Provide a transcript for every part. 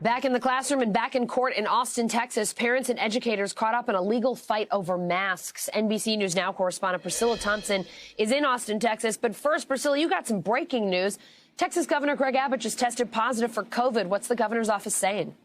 Back in the classroom and back in court in Austin, Texas, parents and educators caught up in a legal fight over masks. NBC News Now correspondent Priscilla Thompson is in Austin, Texas. But first, Priscilla, you got some breaking news. Texas Governor Greg Abbott just tested positive for COVID. What's the governor's office saying?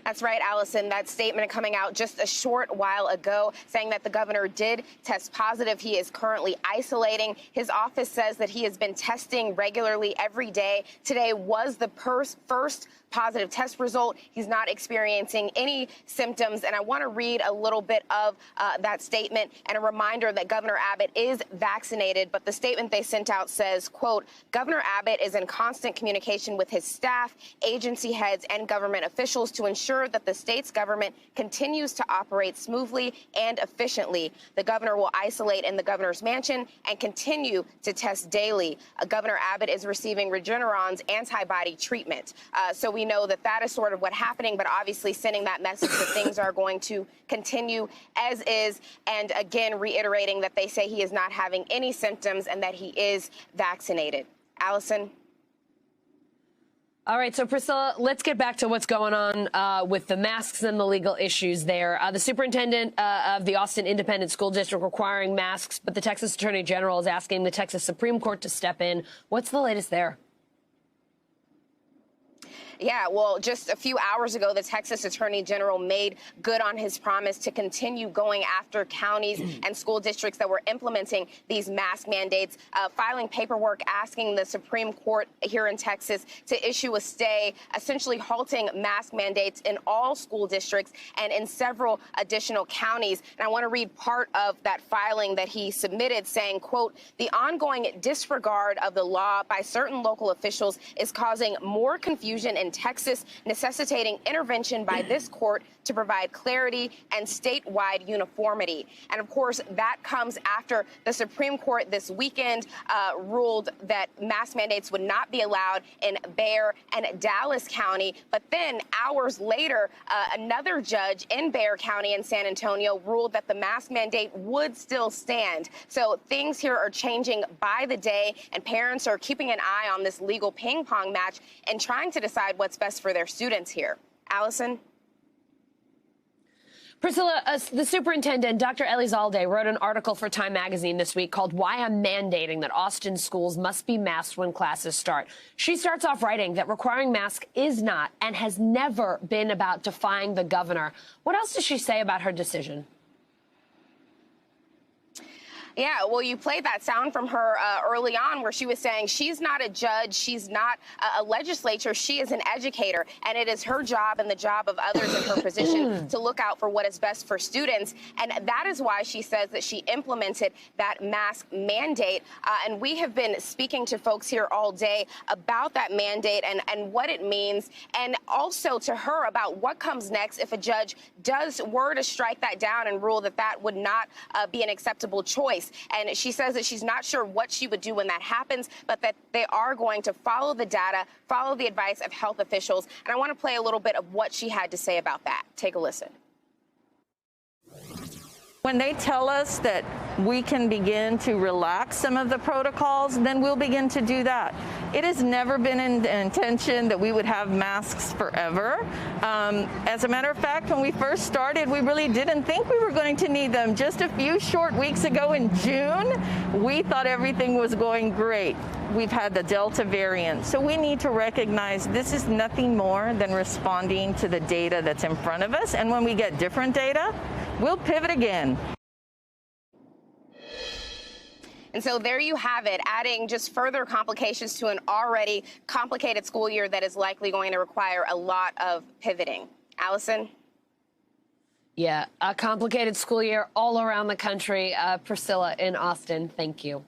That's right, Allison. That statement coming out just a short while ago saying that the governor did test positive. He is currently isolating. His office says that he has been testing regularly every day. Today was the first positive test result. He's not experiencing any symptoms. And I want to read a little bit of that statement and a reminder that Governor Abbott is vaccinated. But the statement they sent out says, quote, Governor Abbott is in constant communication with his staff, agency heads, and government officials to ensure that the state's government continues to operate smoothly and efficiently. The governor will isolate in the governor's mansion and continue to test daily. Governor Abbott is receiving Regeneron's antibody treatment. So we know that that is sort of what's happening, but obviously sending that message that things are going to continue as is. And again, reiterating that they say he is not having any symptoms and that he is vaccinated. Allison? All right, so Priscilla, let's get back to what's going on with the masks and the legal issues there. The superintendent of the Austin Independent School District requiring masks, but the Texas Attorney General is asking the Texas Supreme Court to step in. What's the latest there? Yeah, well, just a few hours ago, the Texas Attorney General made good on his promise to continue going after counties and school districts that were implementing these mask mandates, filing paperwork asking the Supreme Court here in Texas to issue a stay, essentially halting mask mandates in all school districts and in several additional counties. And I want to read part of that filing that he submitted saying, quote, the ongoing disregard of the law by certain local officials is causing more confusion in Texas, necessitating intervention by this court to provide clarity and statewide uniformity. And of course, that comes after the Supreme Court this weekend ruled that mask mandates would not be allowed in Bexar and Dallas County. But then hours later, another judge in Bexar County in San Antonio ruled that the mask mandate would still stand. So things here are changing by the day, and parents are keeping an eye on this legal ping pong match and trying to decide what's best for their students here. Allison? Priscilla, the superintendent, Dr. Elizalde, wrote an article for Time magazine this week called Why I'm Mandating That Austin Schools Must Be Masked When Classes Start. She starts off writing that requiring masks is not and has never been about defying the governor. What else does she say about her decision? Yeah, well, you played that sound from her early on where she was saying she's not a judge, she's not a legislator, she is an educator, and it is her job and the job of others in her position to look out for what is best for students. And that is why she says that she implemented that mask mandate. And we have been speaking to folks here all day about that mandate and what it means, and also to her about what comes next if a judge were to strike that down and rule that that would not be an acceptable choice. And she says that she's not sure what she would do when that happens, but that they are going to follow the data, follow the advice of health officials. And I want to play a little bit of what she had to say about that. Take a listen. When they tell us that we can begin to relax some of the protocols, then we'll begin to do that. It has never been an intention that we would have masks forever. As a matter of fact, when we first started, we really didn't think we were going to need them. Just a few short weeks ago in June, we thought everything was going great. We've had the Delta variant. So we need to recognize this is nothing more than responding to the data that's in front of us. And when we get different data, we'll pivot again. And so there you have it, adding just further complications to an already complicated school year that is likely going to require a lot of pivoting. Allison? Yeah, a complicated school year all around the country. Priscilla in Austin, thank you.